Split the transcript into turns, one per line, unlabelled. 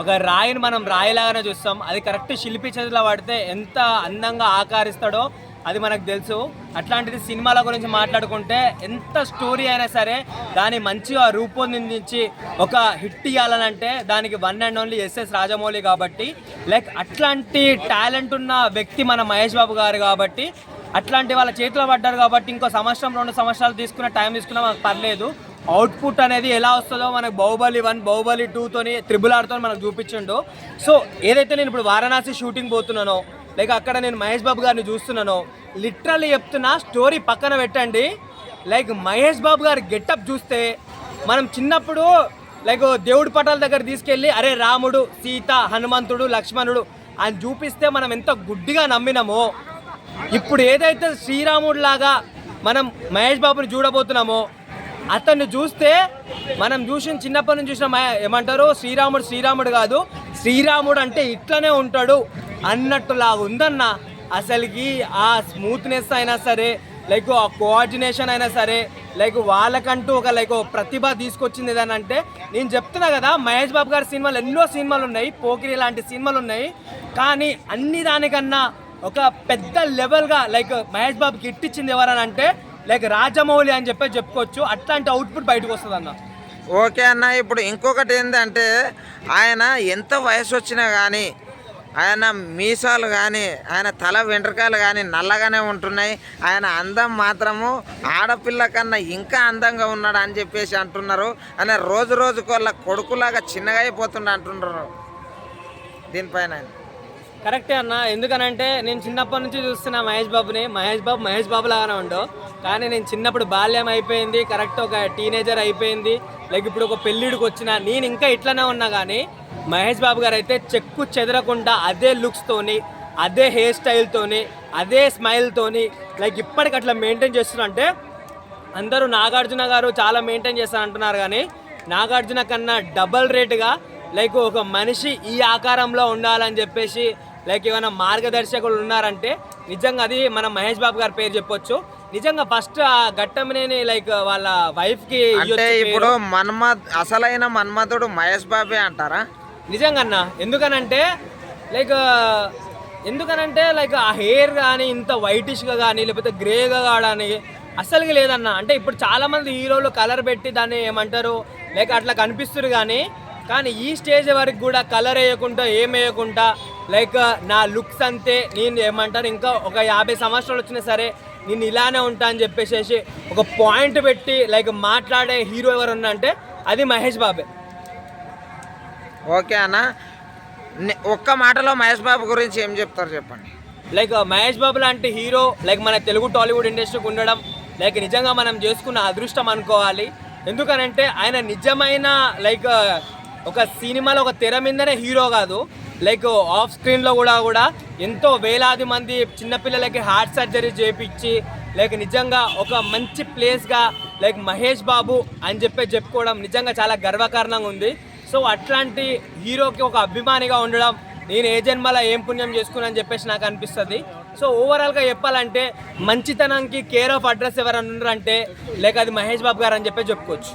ఒక రాయిని మనం రాయిలాగానే చూస్తాం. అది కరెక్ట్ శిల్పి చేతిలో పడితే ఎంత అందంగా ఆకారిస్తాడో అది మనకు తెలుసు. అట్లాంటిది సినిమాల గురించి మాట్లాడుకుంటే ఎంత స్టోరీ అయినా సరే దాన్ని మంచిగా రూపొందించి ఒక హిట్ ఇవ్వాలనంటే దానికి one and only SS Rajamouli కాబట్టి, లైక్ అట్లాంటి టాలెంట్ ఉన్న వ్యక్తి మన మహేష్ బాబు గారు కాబట్టి, అట్లాంటి వాళ్ళ చేతిలో పడ్డారు కాబట్టి ఇంకో సంవత్సరం 2 సంవత్సరాలు తీసుకున్న టైం తీసుకున్నా మనకు పర్లేదు. అవుట్పుట్ అనేది ఎలా వస్తుందో మనకు బాహుబలి 1 బాహుబలి 2తోని RRRతో మనకు చూపించిండు. సో ఏదైతే నేను ఇప్పుడు వారణాసి షూటింగ్ పోతున్నానో, లైక్ అక్కడ నేను మహేష్ బాబు గారిని చూస్తున్నానో, లిటరల్లీ చెప్తున్నా, స్టోరీ పక్కన పెట్టండి, లైక్ మహేష్ బాబు గారి గెటప్ చూస్తే మనం చిన్నప్పుడు లైక్ దేవుడి పటాల దగ్గర తీసుకెళ్ళి అరే రాముడు, సీత, హనుమంతుడు, లక్ష్మణుడు అని చూపిస్తే మనం ఎంత గుడ్డిగా నమ్మినామో, ఇప్పుడు ఏదైతే శ్రీరాముడు లాగా మనం మహేష్ బాబుని చూడబోతున్నామో అతన్ని చూస్తే మనం చిన్నప్పటి నుంచి చూసిన ఏమంటారు, శ్రీరాముడు కాదు, శ్రీరాముడు అంటే ఇట్లనే ఉంటాడు అన్నట్టులాగా ఉందన్న. అసలుకి ఆ స్మూత్నెస్ అయినా సరే, లైక్ ఆ కోఆర్డినేషన్ అయినా సరే, లైక్ వాళ్ళకంటూ ఒక ప్రతిభ తీసుకొచ్చింది ఏదన్నా అంటే, నేను చెప్తున్నా కదా, మహేష్ బాబు గారి సినిమాలు ఎన్నో సినిమాలు ఉన్నాయి, పోకిరి లాంటి సినిమాలు ఉన్నాయి, కానీ అన్ని దానికన్నా ఒక పెద్ద లెవెల్గా లైక్ మహేష్ బాబుకి ఇట్టించింది ఎవరని అంటే లైక్ రాజమౌళి అని చెప్పుకోవచ్చు. అట్లాంటి అవుట్పుట్ బయటకు వస్తుంది అన్న.
ఓకే అన్న, ఇప్పుడు ఇంకొకటి ఏంటంటే ఆయన ఎంత వయసు వచ్చినా కానీ ఆయన మీసాలు కానీ ఆయన తల వెంట్రుకలు కానీ నల్లగానే ఉంటున్నాయి. ఆయన అందం మాత్రము ఆడపిల్ల కన్నా ఇంకా అందంగా ఉన్నాడు అని చెప్పేసి అంటున్నారు. ఆయన రోజు రోజుకు వాళ్ళ కొడుకులాగా చిన్నగా అయిపోతుండ అంటున్నారు. దీనిపైన
కరెక్టే అన్న. ఎందుకనంటే నేను చిన్నప్పటి నుంచి చూస్తున్నా మహేష్ బాబు లాగానే ఉండవు, కానీ నేను చిన్నప్పుడు బాల్యం అయిపోయింది, కరెక్ట్ ఒక టీనేజర్ అయిపోయింది, లైక్ ఇప్పుడు ఒక పెళ్ళిడికి వచ్చిన నేను ఇంకా ఇట్లనే ఉన్నా. కానీ మహేష్ బాబు గారు అయితే చెక్కు చెదరకుండా అదే లుక్స్తోని, అదే హెయిర్ స్టైల్తోని, అదే స్మైల్తోని లైక్ ఇప్పటికి అట్లా మెయింటైన్ చేస్తున్నారు. అంటే అందరూ నాగార్జున గారు చాలా మెయింటైన్ చేస్తారు అంటున్నారు, కానీ నాగార్జున కన్నా డబల్ రేటుగా లైక్ ఒక మనిషి ఈ ఆకారంలో ఉండాలని చెప్పేసి లైక్ ఏమైనా మార్గదర్శకులు ఉన్నారంటే నిజంగా అది మన మహేష్ బాబు గారి పేరు చెప్పొచ్చు. నిజంగా ఫస్ట్ ఆ ఘట్టంనేని లైక్ వాళ్ళ వైఫ్ కి
ఇప్పుడు అసలైన మన్మధుడు మహేష్ బాబే అంటారా?
నిజంగా అన్న. ఎందుకనంటే లైక్ ఆ హెయిర్ కానీ ఇంత వైటిష్గా కానీ లేకపోతే గ్రేగా కానీ అస్సలుగా లేదన్న. అంటే ఇప్పుడు చాలామంది హీరోలు కలర్ పెట్టి దాన్ని ఏమంటారు లైక్ అట్లా కనిపిస్తారు, కానీ ఈ స్టేజ్ వరకు కూడా కలర్ వేయకుండా ఏం వేయకుండా లైక్ నా లుక్స్ అంతే, నేను ఏమంటారు ఇంకా ఒక 50 సంవత్సరాలు వచ్చినా సరే నేను ఇలానే ఉంటా అని చెప్పేసి ఒక పాయింట్ పెట్టి లైక్ మాట్లాడే హీరో ఎవరన్నా అంటే అది మహేష్ బాబే.
ఓకే అన్న, ఒక్క మాటలో మహేష్ బాబు గురించి ఏం చెప్తారు చెప్పండి.
లైక్ మహేష్ బాబు లాంటి హీరో లైక్ మన తెలుగు టాలీవుడ్ ఇండస్ట్రీకి ఉండడం లైక్ నిజంగా మనం చేసుకున్న అదృష్టం అనుకోవాలి. ఎందుకనంటే ఆయన నిజమైన లైక్ ఒక సినిమాలో ఒక తెర మీదనే హీరో కాదు, లైక్ ఆఫ్ స్క్రీన్లో కూడా ఎంతో వేలాది మంది చిన్నపిల్లలకి హార్ట్ సర్జరీ చేయించి లైక్ నిజంగా ఒక మంచి ప్లేస్గా లైక్ మహేష్ బాబు అని చెప్పుకోవడం నిజంగా చాలా గర్వకారణంగా ఉంది. సో అట్లాంటి హీరోకి ఒక అభిమానిగా ఉండడం నేను ఏ జన్మలో ఏం పుణ్యం చేసుకున్నాను చెప్పేసి నాకు అనిపిస్తుంది. సో ఓవరాల్గా చెప్పాలంటే మంచితనానికి కేర్ ఆఫ్ అడ్రస్ ఎవరైనా ఉన్నారంటే లైక్ అది మహేష్ బాబు గారు అని చెప్పుకోవచ్చు.